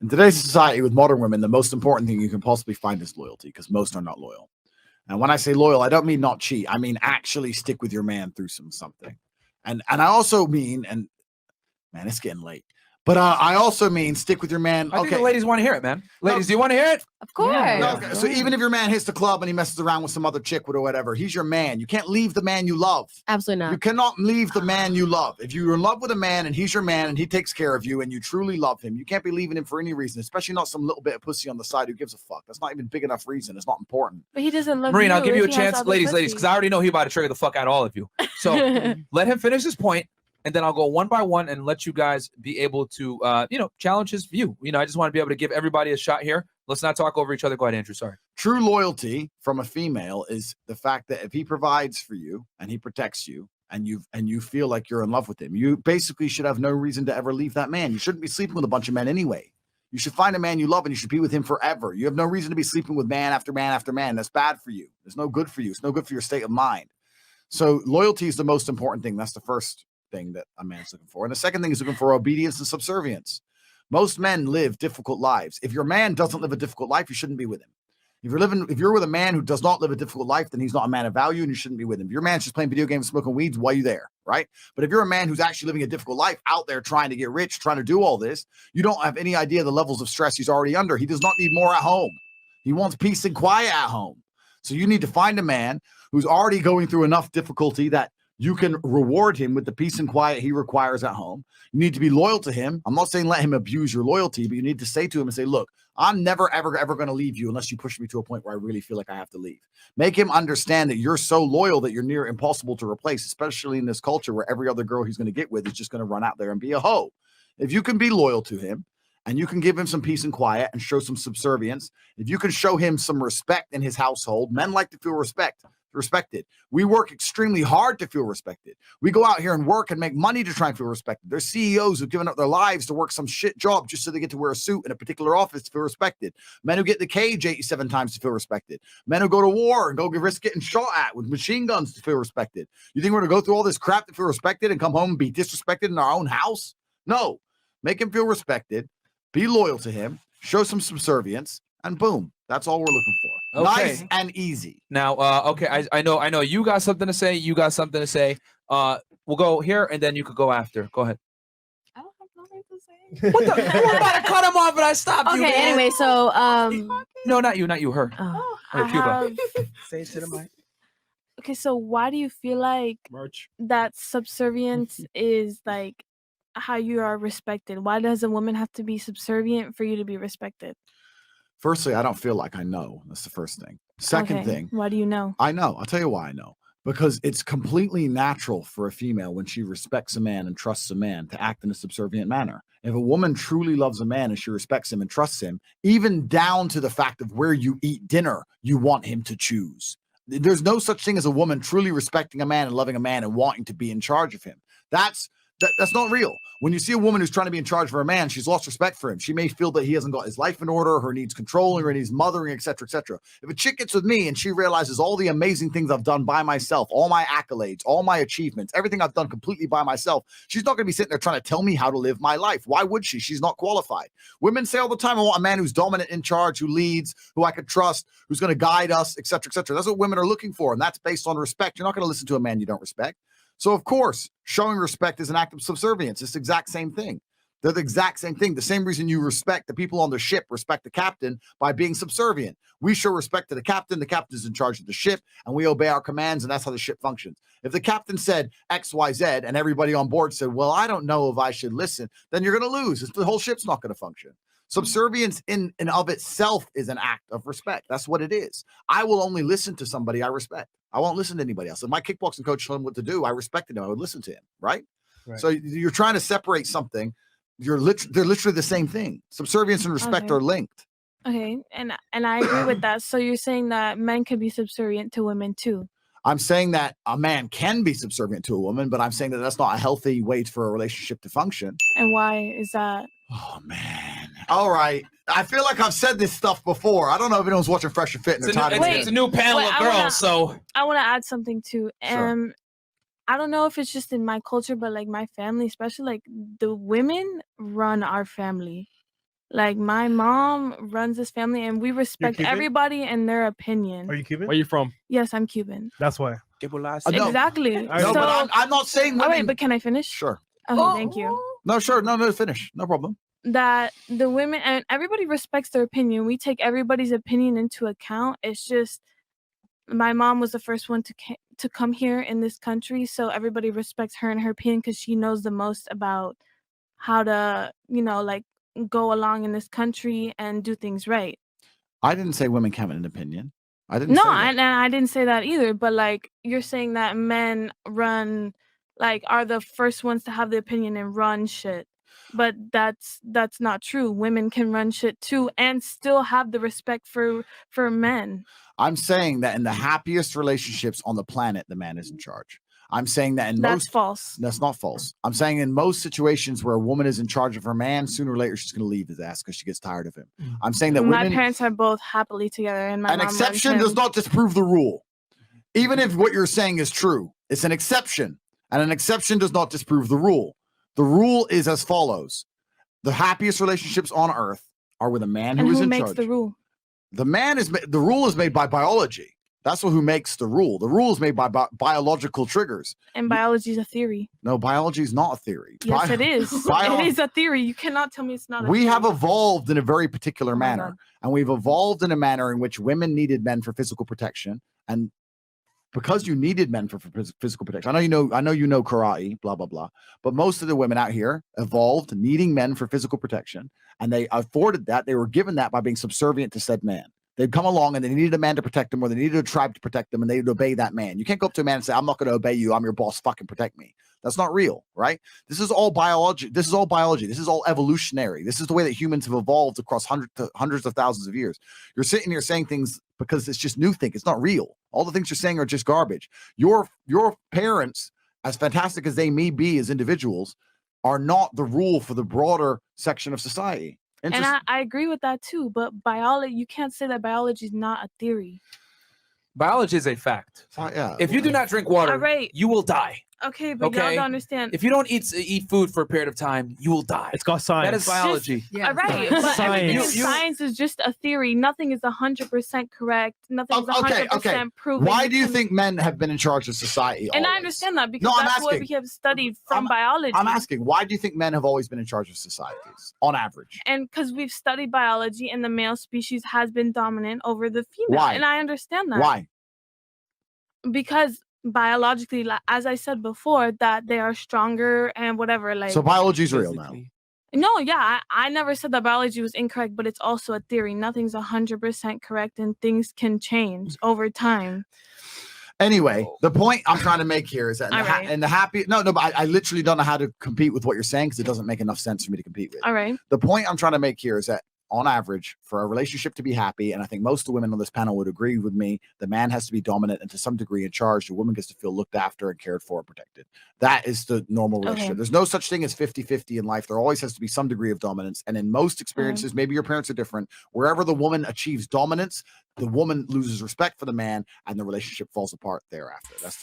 In today's society with modern women, the most important thing you can possibly find is loyalty, because most are not loyal. And when I say loyal, I don't mean not cheat. I mean actually stick with your man through something. And I also mean, and man, it's getting late. But I also mean stick with your man. I think the ladies want to hear it, man. Ladies, do you want to hear it? Of course. No, okay. So even if your man hits the club and he messes around with some other chick or whatever, he's your man. You can't leave the man you love. Absolutely not. You cannot leave the man you love. If you're in love with a man and he's your man and he takes care of you and you truly love him, you can't be leaving him for any reason, especially not some little bit of pussy on the side who gives a fuck. That's not even big enough reason. It's not important. But he doesn't love Marine, you. I'll give you a if he has chance. other Ladies, pussy. because I already know he about to trigger the fuck out of all of you. So let him finish his point, and then I'll go one by one and let you guys be able to, challenge his view. I just want to be able to give everybody a shot here. Let's not talk over each other. Go ahead, Andrew. Sorry. True loyalty from a female is the fact that if he provides for you and he protects you and you feel like you're in love with him, you basically should have no reason to ever leave that man. You shouldn't be sleeping with a bunch of men anyway. You should find a man you love and you should be with him forever. You have no reason to be sleeping with man after man after man. That's bad for you. It's no good for you. It's no good for your state of mind. So loyalty is the most important thing. That's the first thing that a man's looking for. And the second thing is looking for obedience and subservience. Most men live difficult lives. If your man doesn't live a difficult life, you shouldn't be with him. If you're with a man who does not live a difficult life, then he's not a man of value and you shouldn't be with him. If your man's just playing video games, smoking weeds, why are you there? Right? But if you're a man who's actually living a difficult life out there trying to get rich, trying to do all this, you don't have any idea the levels of stress he's already under. He does not need more at home. He wants peace and quiet at home. So you need to find a man who's already going through enough difficulty that you can reward him with the peace and quiet he requires at home. You need to be loyal to him. I'm not saying let him abuse your loyalty, but you need to say to him and say, look, I'm never, ever, ever going to leave you unless you push me to a point where I really feel like I have to leave. Make him understand that you're so loyal that you're near impossible to replace, especially in this culture where every other girl he's going to get with is just going to run out there and be a hoe. If you can be loyal to him and you can give him some peace and quiet and show some subservience, if you can show him some respect in his household, men like to feel respected. We work extremely hard to feel respected. We go out here and work and make money to try and feel respected. There's CEOs who've given up their lives to work some shit job just so they get to wear a suit in a particular office to feel respected. Men who get in the cage 87 times to feel respected. Men who go to war and go risk getting shot at with machine guns to feel respected. You think we're going to go through all this crap to feel respected and come home and be disrespected in our own house? No. Make him feel respected. Be loyal to him. Show some subservience. And boom. That's all we're looking for. Okay. Nice and easy. Now, okay, I know you got something to say. You got something to say. We'll go here, and then you could go after. Go ahead. I don't have nothing to say. What the? You were about to cut him off, and I stopped you. Okay, man. anyway, so No, not you. Her. I Cuba. have... Say it to the mic. Okay, so why do you feel like Merch. that subservience is like how you are respected? Why does a woman have to be subservient for you to be respected? Firstly, I don't feel like I know. That's the first thing. Second thing, why do you know? I know. I'll tell you why I know. Because it's completely natural for a female when she respects a man and trusts a man to act in a subservient manner. If a woman truly loves a man and she respects him and trusts him, even down to the fact of where you eat dinner, you want him to choose. There's no such thing as a woman truly respecting a man and loving a man and wanting to be in charge of him. That's not real. When you see a woman who's trying to be in charge of her man, she's lost respect for him. She may feel that he hasn't got his life in order, or needs controlling, or needs mothering, etc., etc. If a chick gets with me and she realizes all the amazing things I've done by myself, all my accolades, all my achievements, everything I've done completely by myself, she's not going to be sitting there trying to tell me how to live my life. Why would she? She's not qualified. Women say all the time, I want a man who's dominant, in charge, who leads, who I could trust, who's going to guide us, etc., etc. That's what women are looking for, and that's based on respect. You're not going to listen to a man you don't respect. So, of course, showing respect is an act of subservience. It's the exact same thing. They're the exact same thing. The same reason you respect the people on the ship, respect the captain by being subservient. We show respect to the captain. The captain is in charge of the ship, and we obey our commands, and that's how the ship functions. If the captain said X, Y, Z, and everybody on board said, well, I don't know if I should listen, then you're going to lose. The whole ship's not going to function. Subservience in and of itself is an act of respect. That's what it is. I will only listen to somebody I respect. I won't listen to anybody else. If my kickboxing coach told him what to do, I respected him. I would listen to him, right? So you're trying to separate something. They're literally the same thing. Subservience and respect are linked. Okay, and I agree with that. So you're saying that men can be subservient to women too? I'm saying that a man can be subservient to a woman, but I'm saying that that's not a healthy way for a relationship to function. And why is that? Oh, man. All right. I feel like I've said this stuff before. I don't know if anyone's watching Fresh and Fit. And it's a new panel of girls, so. I want to add something too. Sure. I don't know if it's just in my culture, but like my family, especially like the women run our family. Like my mom runs this family, and we respect Cuban? everybody and their opinion. Are you Cuban? Where you from? Yes, I'm Cuban. That's why. No. Exactly. I No, know. but So, I'm not saying women. all right, but can I finish? Sure. Okay, thank you. No, sure. No, finish. No problem. That the women and everybody respects their opinion. We take everybody's opinion into account. It's just my mom was the first one to come here in this country, so everybody respects her and her opinion because she knows the most about how to, like go along in this country and do things right. I didn't say women can't have an opinion. I didn't No, say that. and I didn't say that either. But like you're saying that men are the first ones to have the opinion and run shit. But that's not true. Women can run shit too and still have the respect for men. I'm saying that in the happiest relationships on the planet, the man is in charge. I'm saying that in That's most. false. That's not false. I'm saying in most situations where a woman is in charge of her man, sooner or later she's going to leave his ass because she gets tired of him. I'm saying that My women. parents are both happily together, and my An mom exception runs does him. not disprove the rule. Even if what you're saying is true, it's an exception. And an exception does not disprove the rule. The rule is as follows. The happiest relationships on earth are with a man And who is who in makes charge. the rule? The rule is made by biology. That's who makes the rule. The rule is made by biological triggers. And biology is a theory. No, biology is not a theory. Yes, it is. It is a theory. You cannot tell me it's not a We theory. have evolved in a very particular Oh my manner. God. And we've evolved in a manner in which women needed men for physical protection. And because you needed men for physical protection, I know you know karate, blah, blah, blah. But most of the women out here evolved needing men for physical protection. And they afforded that. They were given that by being subservient to said man. They'd come along and they needed a man to protect them, or they needed a tribe to protect them, and they'd obey that man. You can't go up to a man and say, I'm not going to obey you. I'm your boss. Fucking protect me. That's not real, right? This is all biology. This is all biology. This is all evolutionary. This is the way that humans have evolved across hundreds of thousands of years. You're sitting here saying things because it's just new think. It's not real. All the things you're saying are just garbage. Your parents, as fantastic as they may be as individuals, are not the rule for the broader section of society. And I agree with that too. But biology, you can't say that biology is not a theory. Biology is a fact. Yeah. If you do not drink water, All right. you will die. Okay, but y'all Okay. don't understand. If you don't eat food for a period of time, you will die. It's called science. That is biology. All right, but everything in Science. science is just a theory. Nothing is 100% correct. Nothing is 100% proven. Why do you think men have been in charge of society? And I always? understand that because No, I'm that's what asking. we have studied from biology. I'm asking, why do you think men have always been in charge of societies on average? And because we've studied biology, and the male species has been dominant over the female. Why? And I understand that. Why? Because biologically, as I said before, that they are stronger and whatever. Like, So biology's real now. no, yeah, I never said that biology was incorrect, but it's also a theory. Nothing's 100% correct, and things can change over time. Anyway, the point I'm trying to make here is that All but I literally don't know how to compete with what you're saying because it doesn't make enough sense for me to compete with. All right. The point I'm trying to make here is that on average, for a relationship to be happy, and I think most of the women on this panel would agree with me, the man has to be dominant and to some degree in charge. The woman gets to feel looked after and cared for and protected. That is the normal relationship. Okay. There's no such thing as 50-50 in life. There always has to be some degree of dominance. And in most experiences, maybe your parents are different, wherever the woman achieves dominance, the woman loses respect for the man and the relationship falls apart thereafter. That's